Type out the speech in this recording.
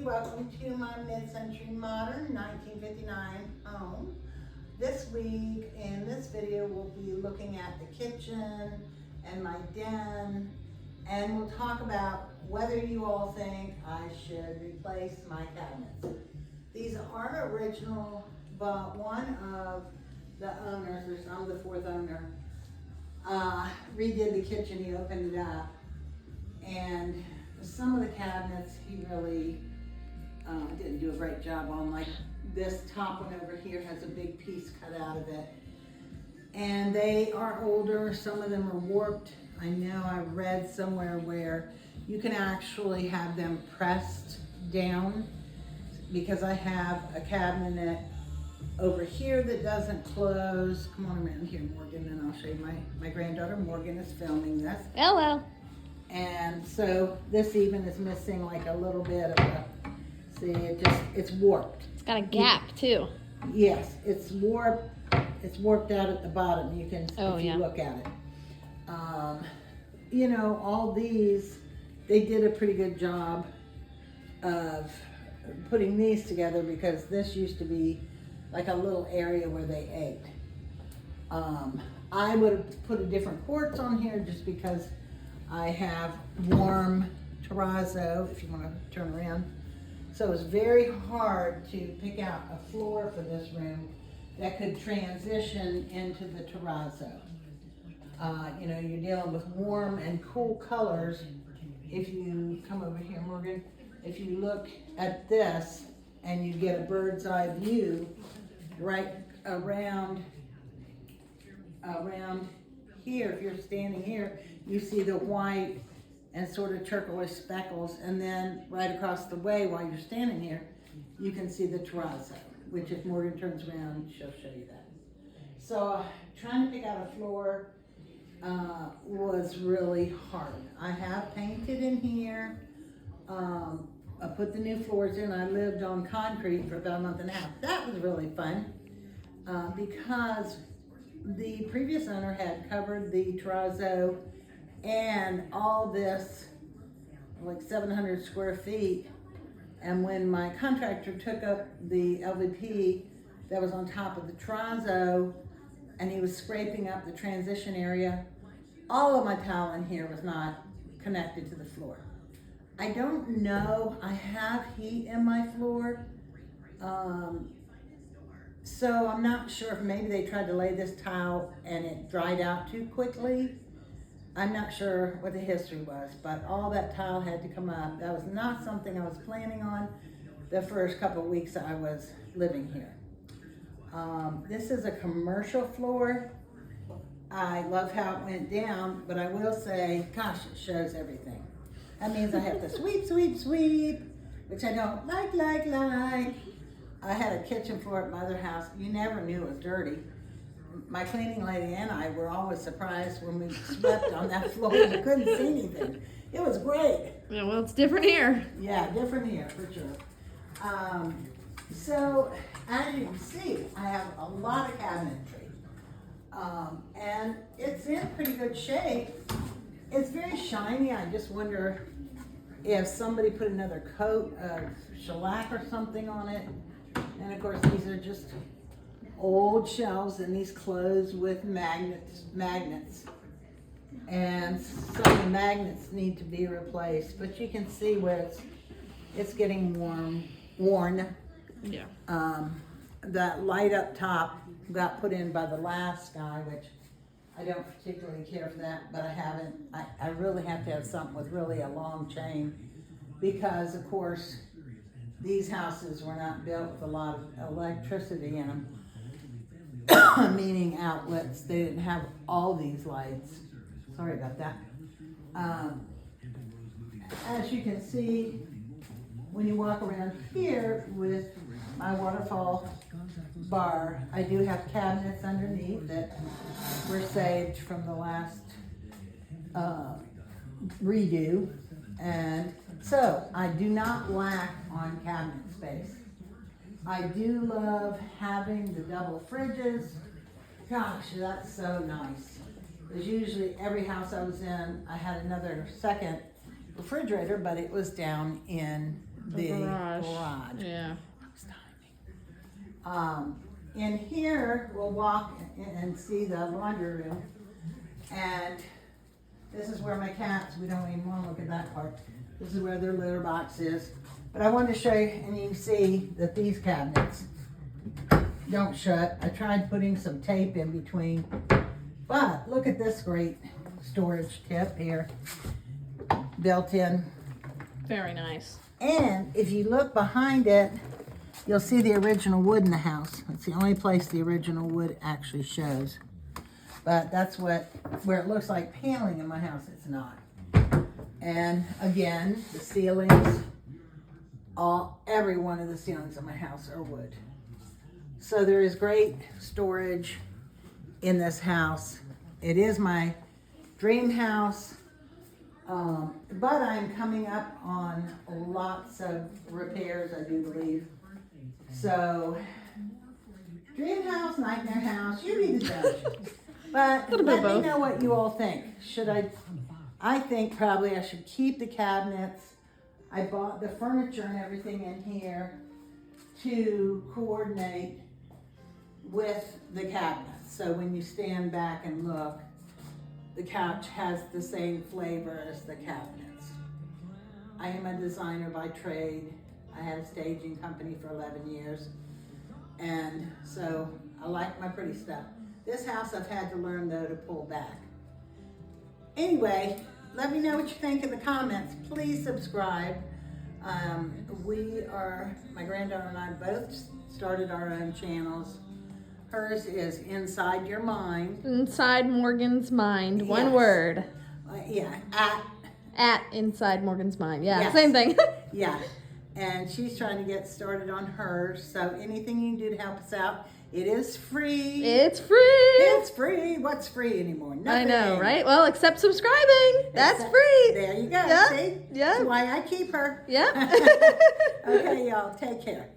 welcome to my mid-century modern 1959 home. This week in this video we'll be looking at the kitchen and my den, and we'll talk about whether you all think I should replace my cabinets. These aren't original, but one of the owners, I'm the fourth owner, redid the kitchen. He opened it up, and some of the cabinets he really didn't do a great job on. Like this top one over here has a big piece cut out of it, and they are older. Some of them are warped. I know I read somewhere where you can actually have them pressed down, because I have a cabinet over here that doesn't close. Come on around here, Morgan, and I'll show you my granddaughter Morgan is filming this. Hello. And so this even is missing like a little bit of a, see, it's warped. It's got a gap too. Yes, it's warped. It's warped out at the bottom. You can, if you look at it. You know, all these, they did a pretty good job of putting these together, because this used to be like a little area where they ate. I would have put a different quartz on here just because I have warm terrazzo, if you want to turn around. So it's very hard to pick out a floor for this room that could transition into the terrazzo. You know, you're dealing with warm and cool colors. If you come over here, Morgan, if you look at this and you get a bird's eye view right around here, if you're standing here, you see the white and sort of turquoise speckles, and then right across the way while you're standing here, you can see the terrazzo, which if Morgan turns around, she'll show you that. So trying to pick out a floor was really hard. I have painted in here. I put the new floors in. I lived on concrete for about a month and a half. That was really fun because the previous owner had covered the terrazzo and all this, like 700 square feet. And when my contractor took up the LVP that was on top of the terrazzo and he was scraping up the transition area, all of my tile in here was not connected to the floor. I don't know, I have heat in my floor, so I'm not sure if maybe they tried to lay this tile and it dried out too quickly. I'm not sure what the history was, but all that tile had to come up. That was not something I was planning on the first couple of weeks I was living here. This is a commercial floor. I love how it went down, but I will say, gosh, it shows everything. That means I have to sweep, sweep, sweep, which I don't like. I had a kitchen floor at my other house. You never knew it was dirty. My cleaning lady and I were always surprised when we swept on that floor. You couldn't see anything. It was great. Yeah, well, it's different here. Yeah, different here for sure. So as you can see, I have a lot of cabinetry. And it's in pretty good shape. It's very shiny. I just wonder if somebody put another coat of shellac or something on it. And of course, these are just old shelves, and these close with magnets. And some of the magnets need to be replaced, but you can see where it's getting worn. Yeah. That light up top got put in by the last guy, which I don't particularly care for that, but I really have to have something with really a long chain, because of course these houses were not built with a lot of electricity in them, meaning outlets. They didn't have all these lights. Sorry about that. As you can see, when you walk around here with my waterfall bar, I do have cabinets underneath that were saved from the last redo, and so I do not lack on cabinet space. I do love having the double fridges. Gosh, that's so nice. Because usually every house I was in, I had another second refrigerator, but it was down in the garage. Yeah. In here, we'll walk and see the laundry room. And this is where my cats, we don't even want to look at that part. This is where their litter box is. But I wanted to show you, and you can see that these cabinets don't shut. I tried putting some tape in between. But look at this great storage tip here. Built in. Very nice. And if you look behind it, you'll see the original wood in the house. It's the only place the original wood actually shows. But that's where it looks like paneling in my house. It's not. And again, the ceilings, every one of the ceilings in my house are wood. So there is great storage in this house. It is my dream house. But I'm coming up on lots of repairs, I do believe. So, dream house, nightmare house, you be the judge. But let me know what you all think. I think probably I should keep the cabinets. I bought the furniture and everything in here to coordinate with the cabinets. So when you stand back and look, the couch has the same flavor as the cabinets. I am a designer by trade. I had a staging company for 11 years. And so I like my pretty stuff. This house I've had to learn though to pull back. Anyway, let me know what you think in the comments. Please subscribe. My granddaughter and I both started our own channels. Hers is Inside Your Mind. Inside Morgan's Mind. Yes. One word. At Inside Morgan's Mind. Yeah, yes. Same thing. Yeah. And she's trying to get started on hers. So anything you can do to help us out, it is free. It's free. It's free. What's free anymore? Nothing. I know, right? Well, except subscribing. That's free. There you go. Yep. See? Yep. That's why I keep her. Yep. Okay, y'all. Take care.